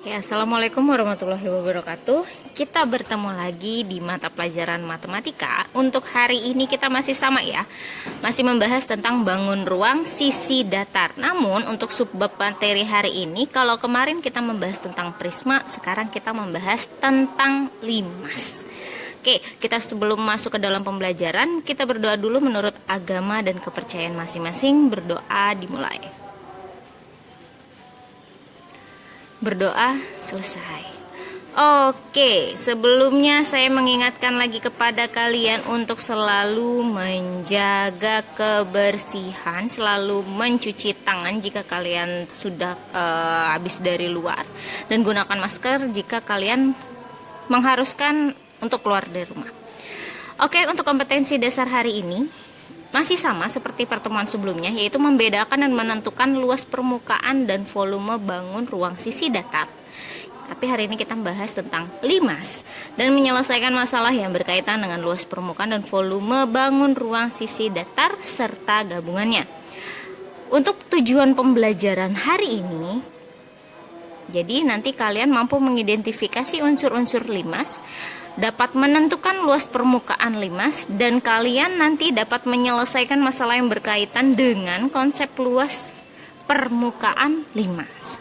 Ya, Assalamualaikum warahmatullahi wabarakatuh. Kita bertemu lagi di mata pelajaran matematika. Untuk hari ini kita masih sama ya, masih membahas tentang bangun ruang sisi datar. Namun untuk subbab materi hari ini, kalau kemarin kita membahas tentang prisma, sekarang kita membahas tentang limas. Oke, kita sebelum masuk ke dalam pembelajaran, kita berdoa dulu menurut agama dan kepercayaan masing-masing. Berdoa dimulai. Berdoa selesai. Oke, sebelumnya saya mengingatkan lagi kepada kalian untuk selalu menjaga kebersihan, selalu mencuci tangan jika kalian sudah habis dari luar, dan gunakan masker jika kalian mengharuskan untuk keluar dari rumah. Oke, untuk kompetensi dasar hari ini masih sama seperti pertemuan sebelumnya, yaitu membedakan dan menentukan luas permukaan dan volume bangun ruang sisi datar. Tapi hari ini kita membahas tentang limas dan menyelesaikan masalah yang berkaitan dengan luas permukaan dan volume bangun ruang sisi datar serta gabungannya. Untuk tujuan pembelajaran hari ini, jadi nanti kalian mampu mengidentifikasi unsur-unsur limas, dapat menentukan luas permukaan limas, dan kalian nanti dapat menyelesaikan masalah yang berkaitan dengan konsep luas permukaan limas.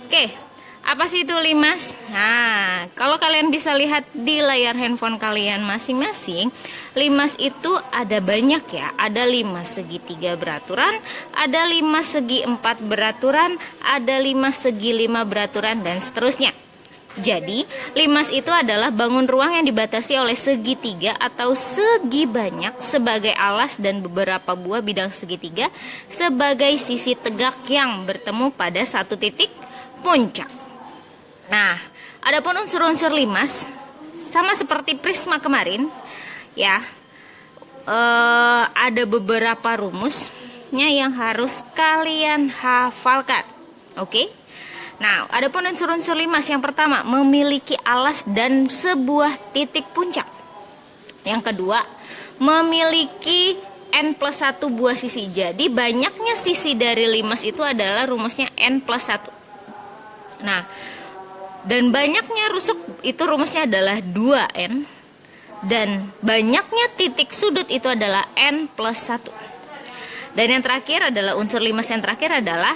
Oke, apa sih itu limas? Nah, kalau kalian bisa lihat di layar handphone kalian masing-masing, limas itu ada banyak ya. Ada limas segitiga beraturan, ada limas segi 4 beraturan, ada limas segi 5 beraturan, dan seterusnya. Jadi, limas itu adalah bangun ruang yang dibatasi oleh segitiga atau segi banyak sebagai alas dan beberapa buah bidang segitiga sebagai sisi tegak yang bertemu pada satu titik puncak. Nah, adapun unsur-unsur limas sama seperti prisma kemarin, ya, ada beberapa rumusnya yang harus kalian hafalkan. Oke? Nah, adapun unsur-unsur limas yang pertama memiliki alas dan sebuah titik puncak. Yang kedua, memiliki n+1 buah sisi. Jadi banyaknya sisi dari limas itu adalah rumusnya n+1. Nah, dan banyaknya rusuk itu rumusnya adalah 2n. Dan banyaknya titik sudut itu adalah n+1. Dan yang terakhir adalah unsur limas yang terakhir adalah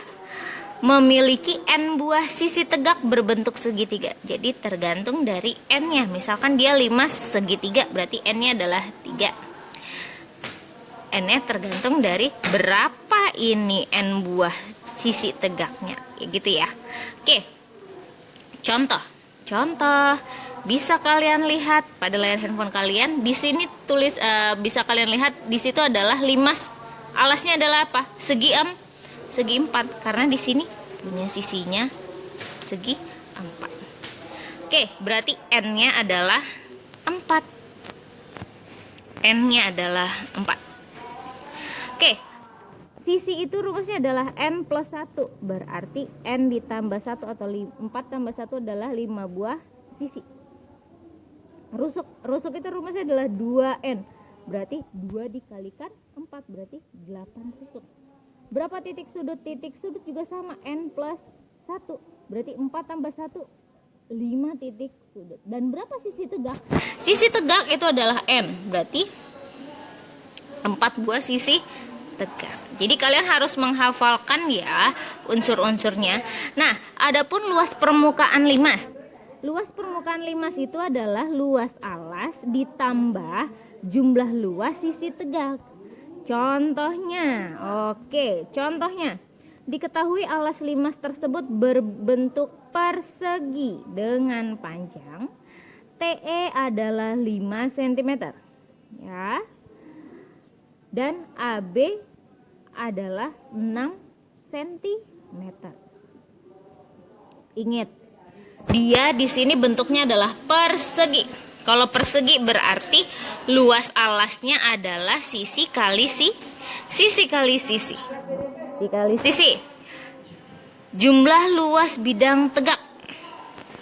memiliki n buah sisi tegak berbentuk segitiga. Jadi tergantung dari n-nya. Misalkan dia limas segitiga, berarti n-nya adalah 3. N-nya tergantung dari berapa ini n buah sisi tegaknya. Kayak gitu ya. Oke. Contoh bisa kalian lihat pada layar handphone kalian. Di sini tulis bisa kalian lihat di situ adalah limas. Alasnya adalah apa? Segi 4, karena di sini punya sisinya segi 4. Oke, berarti n-nya adalah 4. N-nya adalah 4. Oke. Sisi itu rumusnya adalah n+1. Berarti n ditambah 1 atau 4 tambah 1 adalah 5 buah sisi. Rusuk itu rumusnya adalah 2n. Berarti 2 dikalikan 4 berarti 8 rusuk. Berapa titik sudut? Titik sudut juga sama, n+1. Berarti 4 tambah 1, 5 titik sudut. Dan berapa sisi tegak? Sisi tegak itu adalah n. Berarti 4 buah sisi tegak. Jadi kalian harus menghafalkan ya unsur-unsurnya. Nah, adapun luas permukaan limas. Luas permukaan limas itu adalah luas alas ditambah jumlah luas sisi tegak. Contohnya, diketahui alas limas tersebut berbentuk persegi dengan panjang TE adalah 5 cm, ya, dan AB adalah 6 cm. Ingat, dia di sini bentuknya adalah persegi. Kalau persegi berarti luas alasnya adalah sisi kali sisi kali sisi. Jumlah luas bidang tegak.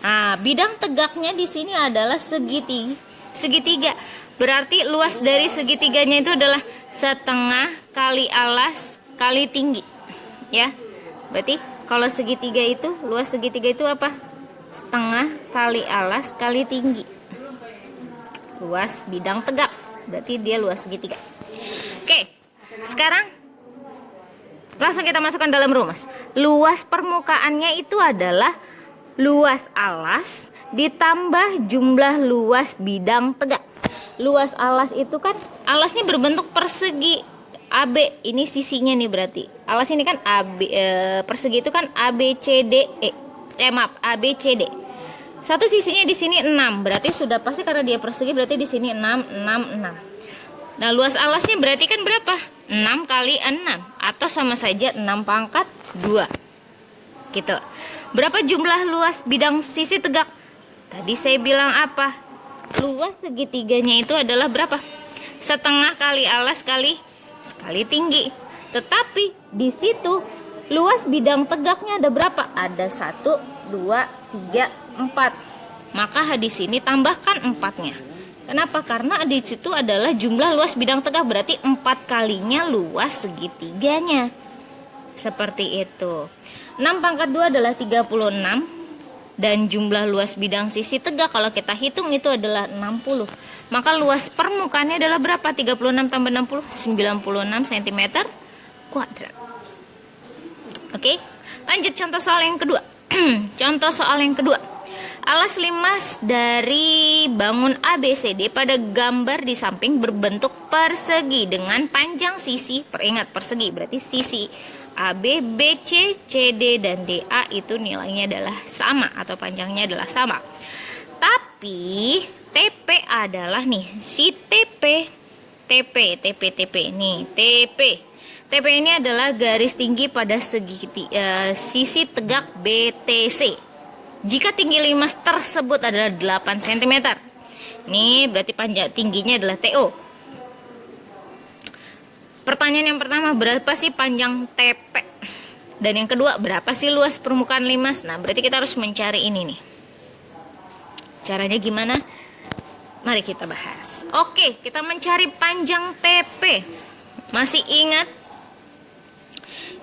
Nah, bidang tegaknya di sini adalah segitiga. Berarti luas dari segitiganya itu adalah setengah kali alas kali tinggi. Ya. Berarti kalau segitiga itu, luas segitiga itu apa? setengah kali alas kali tinggi. Luas bidang tegak, berarti dia luas segitiga. Oke, sekarang langsung kita masukkan dalam rumus. Luas permukaannya itu adalah luas alas ditambah jumlah luas bidang tegak. Luas alas itu kan, alasnya berbentuk persegi AB. Ini sisinya nih berarti. Alas ini kan AB, persegi itu kan ABCDE. Maaf, ABCD. Satu sisinya di sini 6, berarti sudah pasti karena dia persegi, berarti di sini 6, 6, 6. Nah, luas alasnya berarti kan berapa? 6 kali 6, atau sama saja 6 pangkat 2. Gitu. Berapa jumlah luas bidang sisi tegak? Tadi saya bilang apa? Luas segitiganya itu adalah berapa? Setengah kali alas kali tinggi. Tetapi di situ luas bidang tegaknya ada berapa? Ada 1, 2, 3, 4. Maka di sini tambahkan 4-nya. Kenapa? Karena di situ adalah jumlah luas bidang tegak, berarti 4 kalinya luas segitiganya. Seperti itu. 6 pangkat 2 adalah 36. Dan jumlah luas bidang sisi tegak kalau kita hitung itu adalah 60. Maka luas permukaannya adalah berapa? 36 tambah 60, 96 cm kuadrat. Oke, lanjut contoh soal yang kedua. Contoh soal yang kedua. Alas limas dari bangun ABCD pada gambar di samping berbentuk persegi dengan panjang sisi, peringat persegi berarti sisi AB, BC, CD, dan DA itu nilainya adalah sama atau panjangnya adalah sama. Tapi TP adalah nih, si TP nih, TP ini adalah garis tinggi pada sisi tegak BTC. Jika tinggi limas tersebut adalah 8 cm. Ini berarti panjang tingginya adalah TO. Pertanyaan yang pertama, berapa sih panjang TP? Dan yang kedua, berapa sih luas permukaan limas? Nah, berarti kita harus mencari ini nih. Caranya gimana? Mari kita bahas. Oke, kita mencari panjang TP. Masih ingat?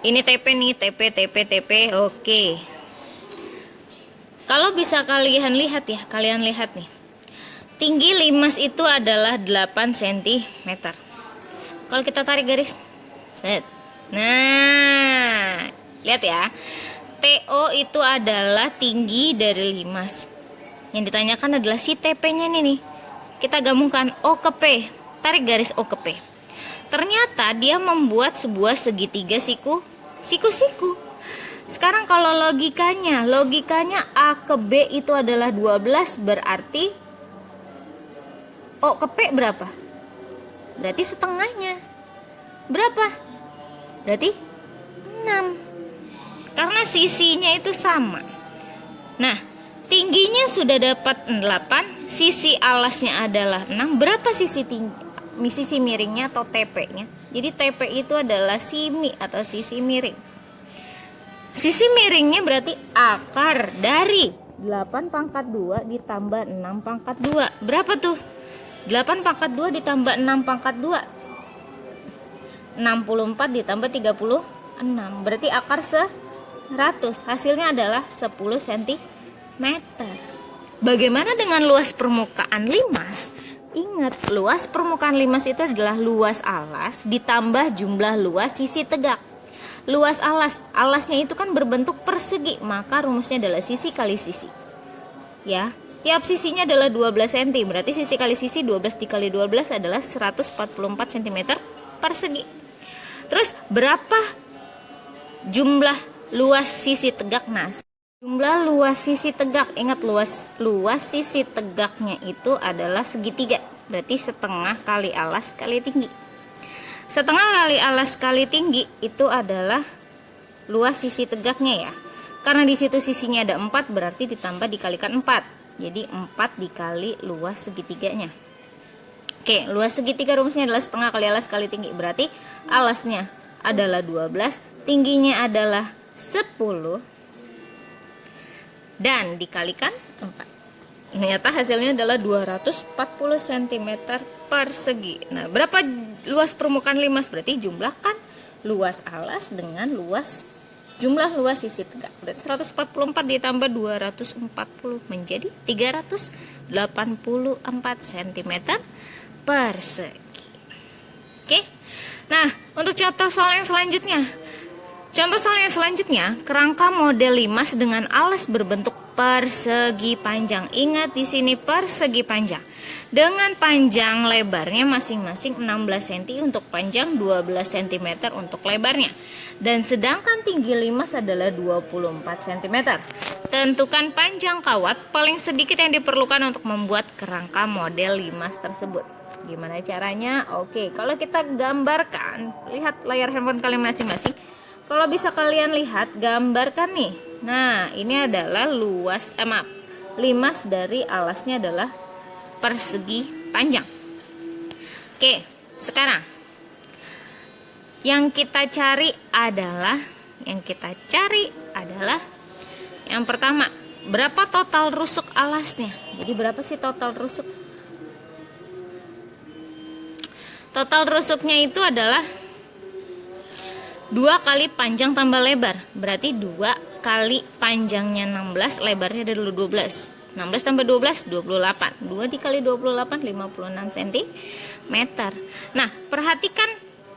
Ini TP nih, TP. Oke. Kalau bisa kalian lihat nih. Tinggi limas itu adalah 8 cm. Kalau kita tarik garis. Set. Nah, lihat ya. TO itu adalah tinggi dari limas. Yang ditanyakan adalah si TP-nya nih. Kita gabungkan O ke P. Tarik garis O ke P. Ternyata dia membuat sebuah segitiga siku-siku. Sekarang kalau logikanya A ke B itu adalah 12, berarti O ke P berapa? Berarti setengahnya. Berapa? Berarti 6. Karena sisinya itu sama. Nah, tingginya sudah dapat 8, sisi alasnya adalah 6. Berapa sisi miringnya atau TP-nya? Jadi TP itu adalah simi atau sisi miring. Sisi miringnya berarti akar dari 8 pangkat 2 ditambah 6 pangkat 2. Berapa tuh? 8 pangkat 2 ditambah 6 pangkat 2. 64 ditambah 36. Berarti akar 100. Hasilnya adalah 10 cm. Bagaimana dengan luas permukaan limas? Ingat, luas permukaan limas itu adalah luas alas ditambah jumlah luas sisi tegak. Luas alasnya itu kan berbentuk persegi, maka rumusnya adalah sisi kali sisi. Ya, tiap sisinya adalah 12 cm, berarti sisi kali sisi 12 dikali 12 adalah 144 cm persegi. Terus berapa jumlah luas sisi tegak? Nah, jumlah luas sisi tegak, ingat luas sisi tegaknya itu adalah segitiga, berarti setengah kali alas kali tinggi. Setengah kali alas kali tinggi itu adalah luas sisi tegaknya ya. Karena di situ sisinya ada 4, berarti ditambah dikalikan 4. Jadi 4 dikali luas segitiganya. Oke, luas segitiga rumusnya adalah setengah kali alas kali tinggi. Berarti alasnya adalah 12, tingginya adalah 10 dan dikalikan 4. Ternyata hasilnya adalah 240 cm persegi. Nah, berapa luas permukaan limas? Berarti jumlahkan luas alas dengan luas jumlah luas sisi tegak. Berarti 144 ditambah 240 menjadi 384 cm persegi. Oke. Nah, untuk contoh soal yang selanjutnya. Contoh soal yang selanjutnya, kerangka model limas dengan alas berbentuk persegi panjang. Ingat di sini persegi panjang. Dengan panjang lebarnya masing-masing 16 cm untuk panjang, 12 cm untuk lebarnya. Dan sedangkan tinggi limas adalah 24 cm. Tentukan panjang kawat paling sedikit yang diperlukan untuk membuat kerangka model limas tersebut. Gimana caranya? Oke, kalau kita gambarkan, lihat layar handphone kalian masing-masing. Kalau bisa kalian lihat, gambarkan nih. Nah, ini adalah limas dari alasnya adalah persegi panjang. Oke, sekarang yang kita cari adalah yang pertama, berapa total rusuk alasnya? Jadi berapa sih total rusuk? Total rusuknya itu adalah 2 kali panjang tambah lebar. Berarti 2 kali panjangnya 16, lebarnya adalah 12. 16 tambah 12, 28. 2 dikali 28, 56 cm. Nah, perhatikan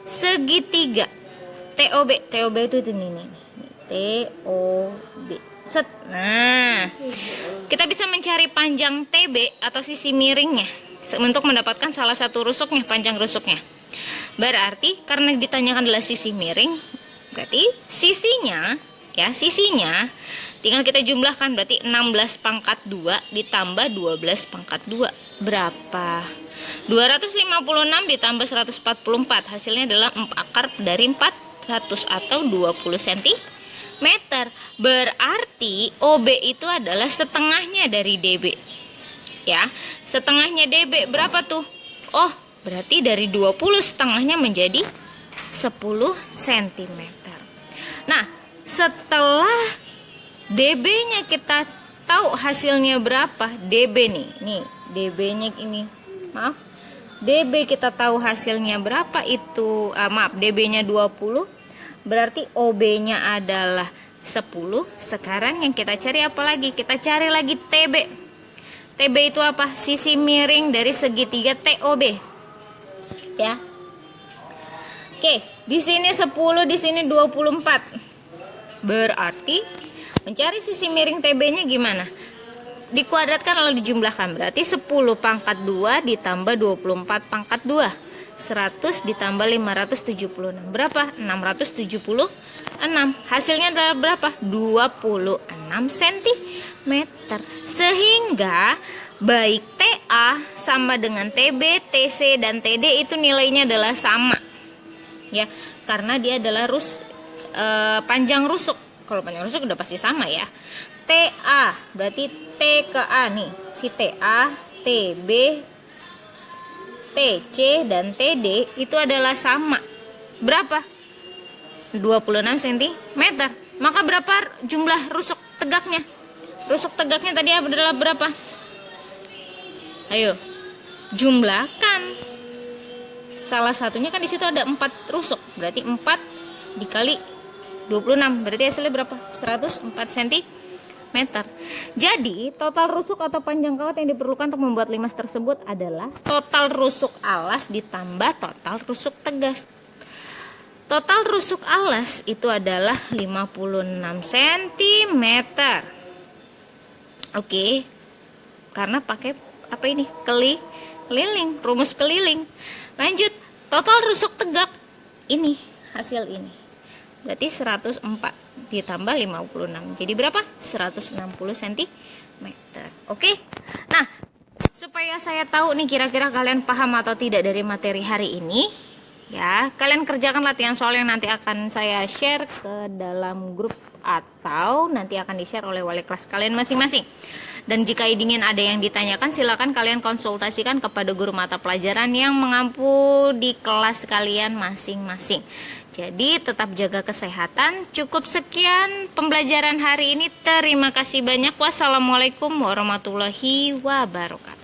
segitiga TOB. TOB itu ini. TOB. Set. Nah, kita bisa mencari panjang TB atau sisi miringnya untuk mendapatkan salah satu rusuknya, panjang rusuknya. Berarti karena ditanyakan adalah sisi miring, berarti sisinya tinggal kita jumlahkan. Berarti 16 pangkat 2 ditambah 12 pangkat 2 berapa? 256 ditambah 144, hasilnya adalah akar dari 400 atau 20 cm. Berarti OB itu adalah setengahnya dari DB. Ya, setengahnya DB berapa tuh? Oh, berarti dari 20 setengahnya menjadi 10 cm. Nah, setelah DB-nya kita tahu hasilnya berapa? DB nih. Nih, DB-nya ini. Maaf. DB kita tahu hasilnya berapa itu? DB-nya 20. Berarti OB-nya adalah 10. Sekarang yang kita cari apa lagi? Kita cari lagi TB. TB itu apa? Sisi miring dari segitiga TOB. Ya. Oke, di sini 10, di sini 24. Berarti mencari sisi miring TB-nya gimana? Dikuadratkan lalu dijumlahkan. Berarti 10 pangkat 2 ditambah 24 pangkat 2. 100 ditambah 576. Berapa? 676. Hasilnya adalah berapa? 26 cm. Sehingga baik TA sama dengan TB, TC, dan TD itu nilainya adalah sama. Ya, karena dia adalah panjang rusuk. Kalau panjang rusuk udah pasti sama ya. TA berarti T ke A nih. Si TA, TB, TC, dan TD itu adalah sama. Berapa? 26 cm. Maka berapa jumlah rusuk tegaknya? Rusuk tegaknya tadi adalah berapa? Ayo, jumlahkan. Salah satunya kan di situ ada 4 rusuk. Berarti 4 dikali 26. Berarti hasilnya berapa? 104 cm. Jadi, total rusuk atau panjang kawat yang diperlukan untuk membuat limas tersebut adalah total rusuk alas ditambah total rusuk tegas. Total rusuk alas itu adalah 56 cm. Oke. Karena pakai apa ini? Keliling, rumus keliling. Lanjut, total rusuk tegak ini, hasil ini. Berarti 104 ditambah 56. Jadi berapa? 160 cm. Oke. Nah, supaya saya tahu nih kira-kira kalian paham atau tidak dari materi hari ini, ya, kalian kerjakan latihan soal yang nanti akan saya share ke dalam grup atau nanti akan di-share oleh wali kelas kalian masing-masing. Dan jika ingin ada yang ditanyakan, silakan kalian konsultasikan kepada guru mata pelajaran yang mengampu di kelas kalian masing-masing. Jadi tetap jaga kesehatan. Cukup sekian pembelajaran hari ini. Terima kasih banyak. Wassalamualaikum warahmatullahi wabarakatuh.